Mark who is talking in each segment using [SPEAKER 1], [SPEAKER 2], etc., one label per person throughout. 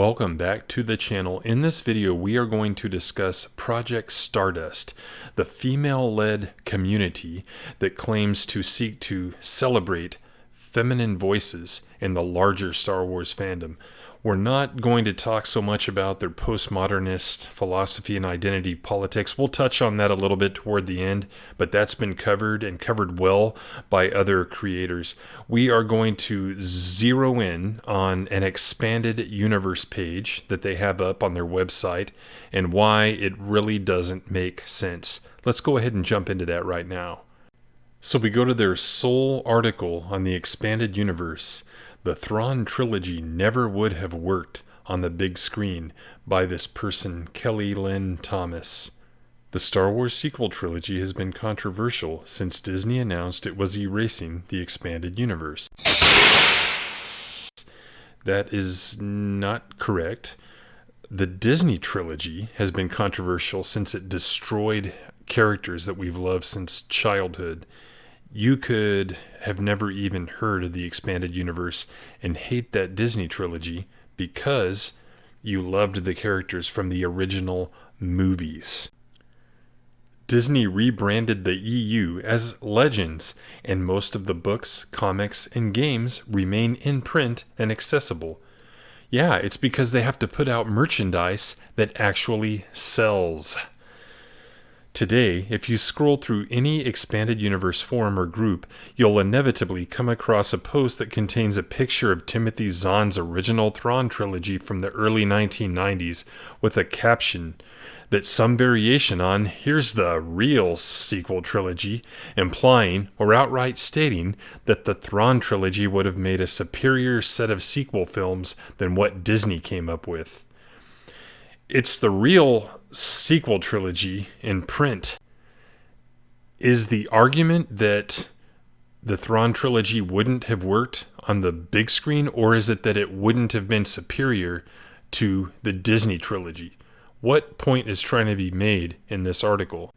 [SPEAKER 1] Welcome back to the channel. In this video, we are going to discuss Project Stardust, the female-led community that claims to seek to celebrate feminine voices in the larger Star Wars fandom. We're not going to talk so much about their postmodernist philosophy and identity politics. We'll touch on that a little bit toward the end, but that's been covered and covered well by other creators. We are going to zero in on an expanded universe page that they have up on their website and why it really doesn't make sense. Let's go ahead and jump into that right now. So we go to their sole article on the expanded universe. The Thrawn Trilogy never would have worked on the big screen by this person, Kelly Lynn Thomas. The Star Wars sequel trilogy has been controversial since Disney announced it was erasing the expanded universe. That is not correct. The Disney trilogy has been controversial since it destroyed characters that we've loved since childhood. You could have never even heard of the expanded universe and hate that Disney trilogy because you loved the characters from the original movies. Disney rebranded the EU as Legends, and most of the books, comics, and games remain in print and accessible. Yeah, it's because they have to put out merchandise that actually sells. Today, if you scroll through any expanded universe forum or group, you'll inevitably come across a post that contains a picture of Timothy Zahn's original Thrawn Trilogy from the early 1990s with a caption that's some variation on "here's the real sequel trilogy," implying or outright stating that the Thrawn Trilogy would have made a superior set of sequel films than what Disney came up with. It's the real sequel trilogy in print. Is the argument that the Thrawn Trilogy wouldn't have worked on the big screen, or is it that it wouldn't have been superior to the Disney trilogy? What point is trying to be made in this article?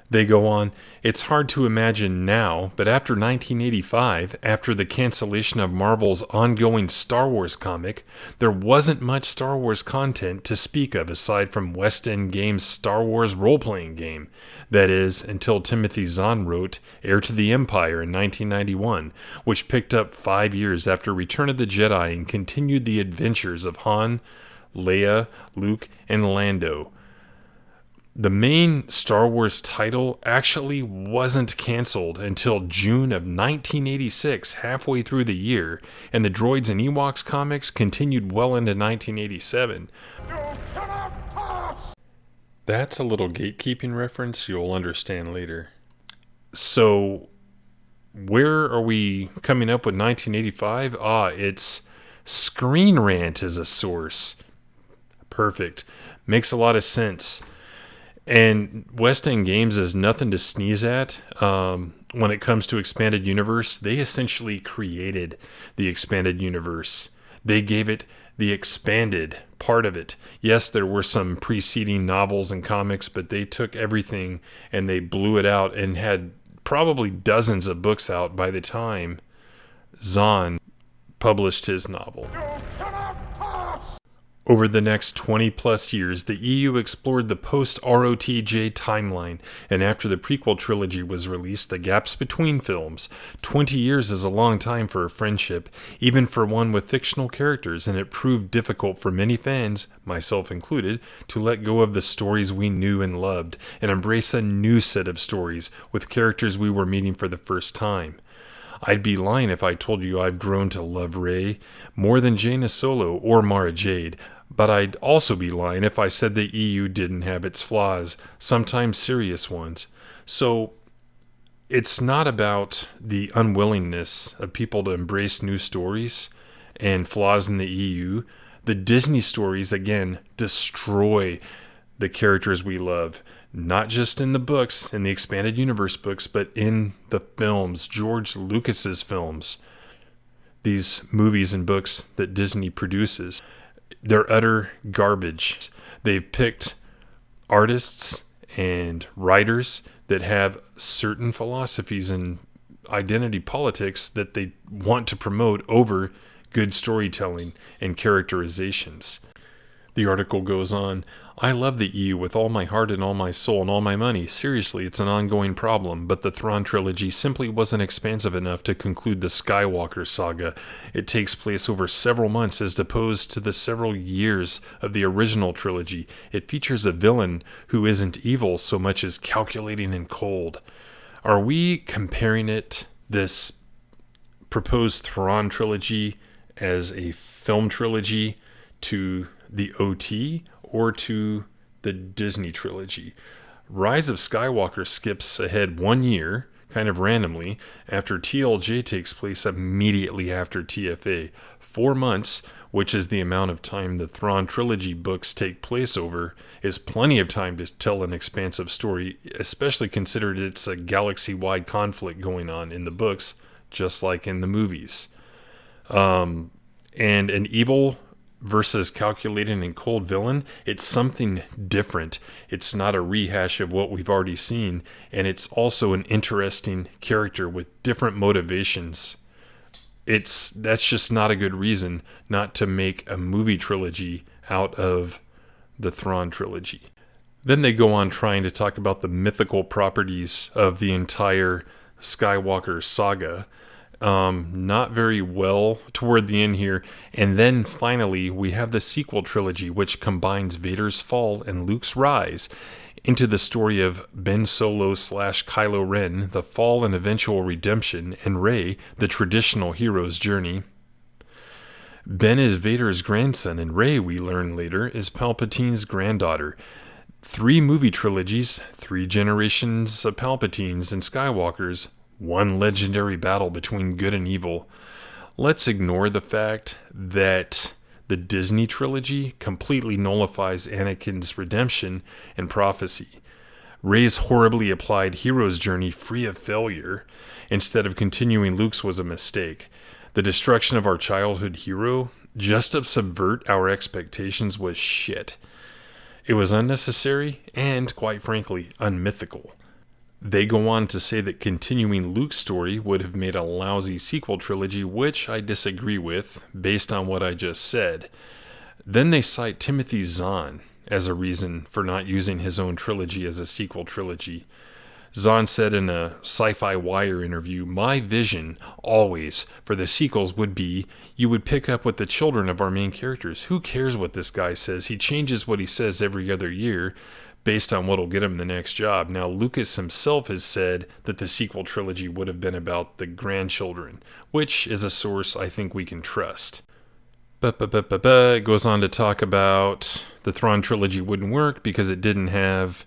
[SPEAKER 1] They go on, it's hard to imagine now, but after 1985, after the cancellation of Marvel's ongoing Star Wars comic, there wasn't much Star Wars content to speak of aside from West End Games' Star Wars role-playing game. That is, until Timothy Zahn wrote Heir to the Empire in 1991, which picked up 5 years after Return of the Jedi and continued the adventures of Han, Leia, Luke, and Lando. The main Star Wars title actually wasn't canceled until June of 1986, halfway through the year, and the Droids and Ewoks comics continued well into 1987. That's a little gatekeeping reference you'll understand later. So, where are we coming up with 1985? It's ScreenRant as a source. Perfect. Makes a lot of sense. And West End Games is nothing to sneeze at when it comes to expanded universe. They essentially created the expanded universe. They gave it the expanded part of it. Yes, there were some preceding novels and comics, but they took everything and they blew it out and had probably dozens of books out by the time Zahn published his novel. Over the next 20 plus years, the EU explored the post-ROTJ timeline, and after the prequel trilogy was released, the gaps between films. 20 years is a long time for a friendship, even for one with fictional characters, and it proved difficult for many fans, myself included, to let go of the stories we knew and loved, and embrace a new set of stories with characters we were meeting for the first time. I'd be lying if I told you I've grown to love Rey more than Jaina Solo or Mara Jade, but I'd also be lying if I said the EU didn't have its flaws, sometimes serious ones. So it's not about the unwillingness of people to embrace new stories and flaws in the EU. The Disney stories, again, destroy the characters we love. Not just in the books, in the expanded universe books, but in the films, George Lucas's films. These movies and books that Disney produces, they're utter garbage. They've picked artists and writers that have certain philosophies and identity politics that they want to promote over good storytelling and characterizations. The article goes on, I love the EU with all my heart and all my soul and all my money. Seriously, it's an ongoing problem, but the Thrawn Trilogy simply wasn't expansive enough to conclude the Skywalker saga. It takes place over several months as opposed to the several years of the original trilogy. It features a villain who isn't evil so much as calculating and cold. Are we comparing this proposed Thrawn Trilogy as a film trilogy to the OT or to the Disney trilogy? Rise of Skywalker skips ahead 1 year, kind of randomly, after TLJ takes place immediately after TFA. 4 months, which is the amount of time the Thrawn Trilogy books take place over, is plenty of time to tell an expansive story, especially considered it's a galaxy-wide conflict going on in the books, just like in the movies. And an evil versus calculating and cold villain, it's something different. It's not a rehash of what we've already seen, and it's also an interesting character with different motivations. That's just not a good reason not to make a movie trilogy out of the Thrawn Trilogy. Then they go on trying to talk about the mythical properties of the entire Skywalker saga. Not very well toward the end here. And then finally, we have the sequel trilogy, which combines Vader's fall and Luke's rise into the story of Ben Solo / Kylo Ren, the fall and eventual redemption, and Rey, the traditional hero's journey. Ben is Vader's grandson, and Rey, we learn later, is Palpatine's granddaughter. 3 movie trilogies, 3 generations of Palpatines and Skywalkers, 1 legendary battle between good and evil. Let's ignore the fact that the Disney trilogy completely nullifies Anakin's redemption and prophecy. Rey's horribly applied hero's journey free of failure instead of continuing Luke's was a mistake. The destruction of our childhood hero, just to subvert our expectations, was shit. It was unnecessary and, quite frankly, unmythical. They go on to say that continuing Luke's story would have made a lousy sequel trilogy, which I disagree with, based on what I just said. Then they cite Timothy Zahn as a reason for not using his own trilogy as a sequel trilogy. Zahn said in a Sci-Fi Wire interview, "My vision, always, for the sequels would be, you would pick up with the children of our main characters. Who cares what this guy says? He changes what he says every other year, based on what'll get him the next job." Now, Lucas himself has said that the sequel trilogy would have been about the grandchildren, which is a source I think we can trust. It goes on to talk about the Thrawn trilogy wouldn't work because it didn't have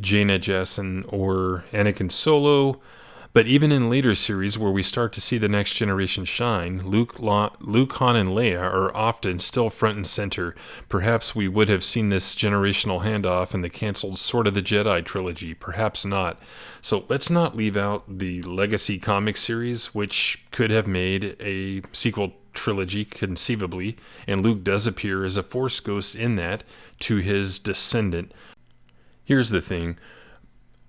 [SPEAKER 1] Jaina Jason or Anakin Solo. But even in later series where we start to see the next generation shine, Luke, Han, and Leia are often still front and center. Perhaps we would have seen this generational handoff in the canceled Sword of the Jedi trilogy. Perhaps not. So let's not leave out the Legacy comic series, which could have made a sequel trilogy conceivably, and Luke does appear as a Force ghost in that to his descendant. Here's the thing.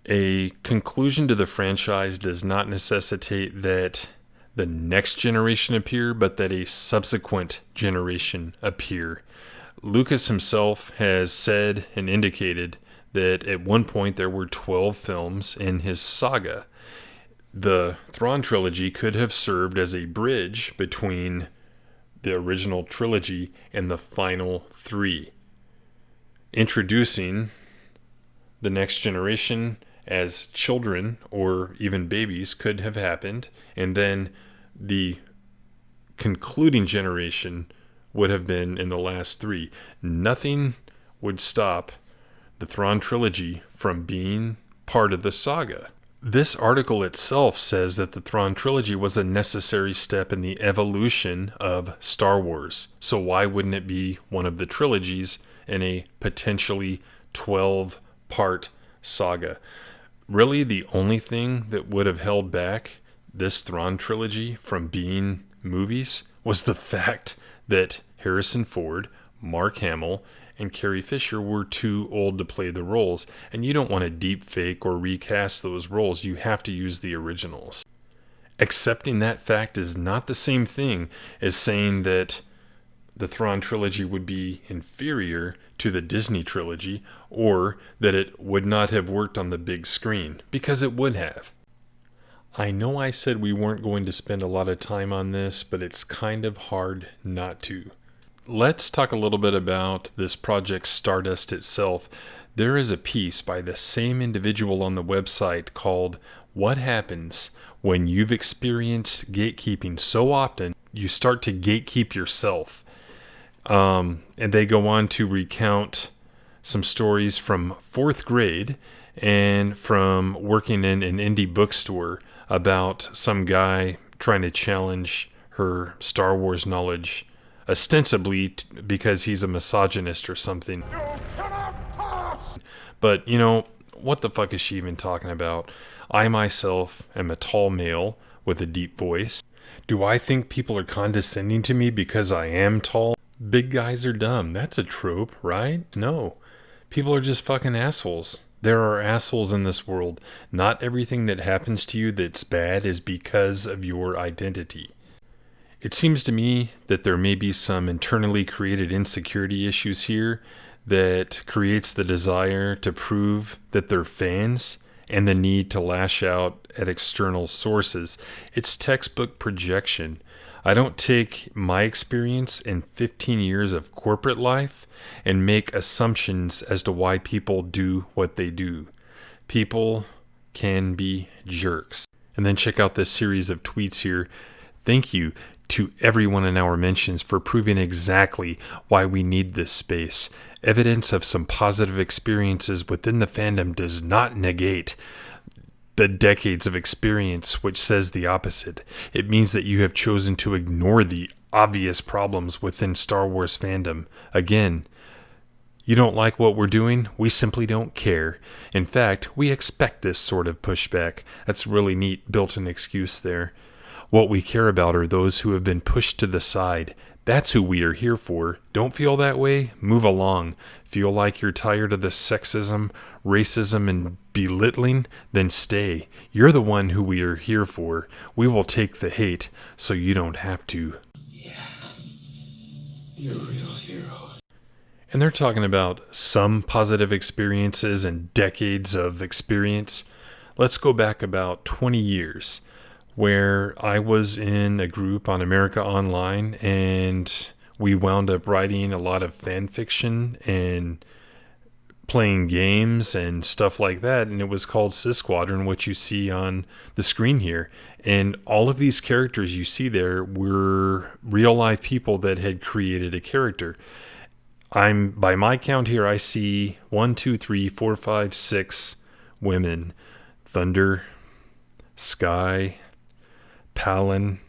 [SPEAKER 1] A conclusion to the franchise does not necessitate that the next generation appear, but that a subsequent generation appear. Lucas himself has said and indicated that at one point there were 12 films in his saga. The Thrawn trilogy could have served as a bridge between the original trilogy and the final 3, introducing the next generation as children or even babies could have happened, and then the concluding generation would have been in the last 3. Nothing would stop the Thrawn trilogy from being part of the saga. This article itself says that the Thrawn trilogy was a necessary step in the evolution of Star Wars. So why wouldn't it be one of the trilogies in a potentially 12-part saga? Really, the only thing that would have held back this Thrawn trilogy from being movies was the fact that Harrison Ford, Mark Hamill, and Carrie Fisher were too old to play the roles, and you don't want to deep fake or recast those roles. You have to use the originals. Accepting that fact is not the same thing as saying that the Thrawn Trilogy would be inferior to the Disney Trilogy, or that it would not have worked on the big screen, because it would have. I know I said we weren't going to spend a lot of time on this, but it's kind of hard not to. Let's talk a little bit about this Project Stardust itself. There is a piece by the same individual on the website called "What Happens When You've Experienced Gatekeeping So Often You Start to Gatekeep Yourself." And they go on to recount some stories from 4th grade and from working in an indie bookstore about some guy trying to challenge her Star Wars knowledge, ostensibly because he's a misogynist or something. But, what the fuck is she even talking about? I myself am a tall male with a deep voice. Do I think people are condescending to me because I am tall? Big guys are dumb. That's a trope, right? No. People are just fucking assholes. There are assholes in this world. Not everything that happens to you that's bad is because of your identity. It seems to me that there may be some internally created insecurity issues here that creates the desire to prove that they're fans and the need to lash out at external sources. It's textbook projection. I don't take my experience in 15 years of corporate life and make assumptions as to why people do what they do. People can be jerks. And then check out this series of tweets here. Thank you to everyone in our mentions for proving exactly why we need this space. Evidence of some positive experiences within the fandom does not negate the decades of experience which says the opposite. It means that you have chosen to ignore the obvious problems within Star Wars fandom. Again, you don't like what we're doing? We simply don't care. In fact, we expect this sort of pushback. That's really neat built-in excuse there. What we care about are those who have been pushed to the side. That's who we are here for. Don't feel that way? Move along. Feel like you're tired of the sexism, racism, and belittling? Then stay. You're the one who we are here for. We will take the hate so you don't have to.
[SPEAKER 2] Yeah. You're a real hero.
[SPEAKER 1] And they're talking about some positive experiences and decades of experience. Let's go back about 20 years. Where I was in a group on America Online, and we wound up writing a lot of fan fiction and playing games and stuff like that, and it was called Cis Squadron, what you see on the screen here. And all of these characters you see there were real life people that had created a character. By my count here, I see 1, 2, 3, 4, 5, 6 women. Thunder, Sky, Palin,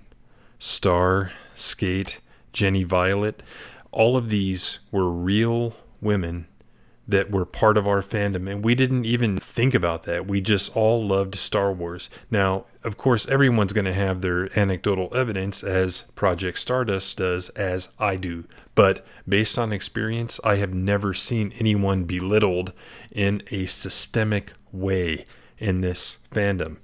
[SPEAKER 1] Star, Skate, Jenny Violet. All of these were real women that were part of our fandom, and we didn't even think about that. We just all loved Star Wars. Now, of course, everyone's going to have their anecdotal evidence, as Project Stardust does, as I do. But based on experience, I have never seen anyone belittled in a systemic way in this fandom.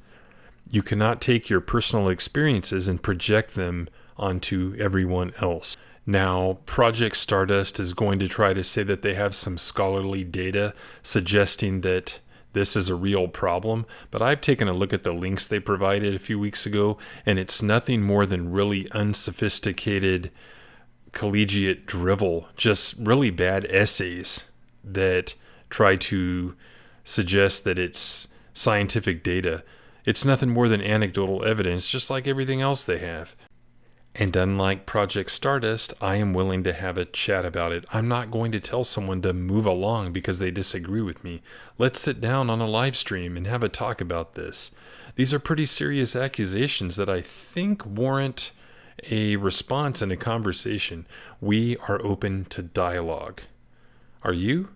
[SPEAKER 1] You cannot take your personal experiences and project them onto everyone else. Now, Project Stardust is going to try to say that they have some scholarly data suggesting that this is a real problem, but I've taken a look at the links they provided a few weeks ago, and it's nothing more than really unsophisticated collegiate drivel, just really bad essays that try to suggest that it's scientific data. It's nothing more than anecdotal evidence, just like everything else they have. And unlike Project Stardust, I am willing to have a chat about it. I'm not going to tell someone to move along because they disagree with me. Let's sit down on a live stream and have a talk about this. These are pretty serious accusations that I think warrant a response and a conversation. We are open to dialogue. Are you?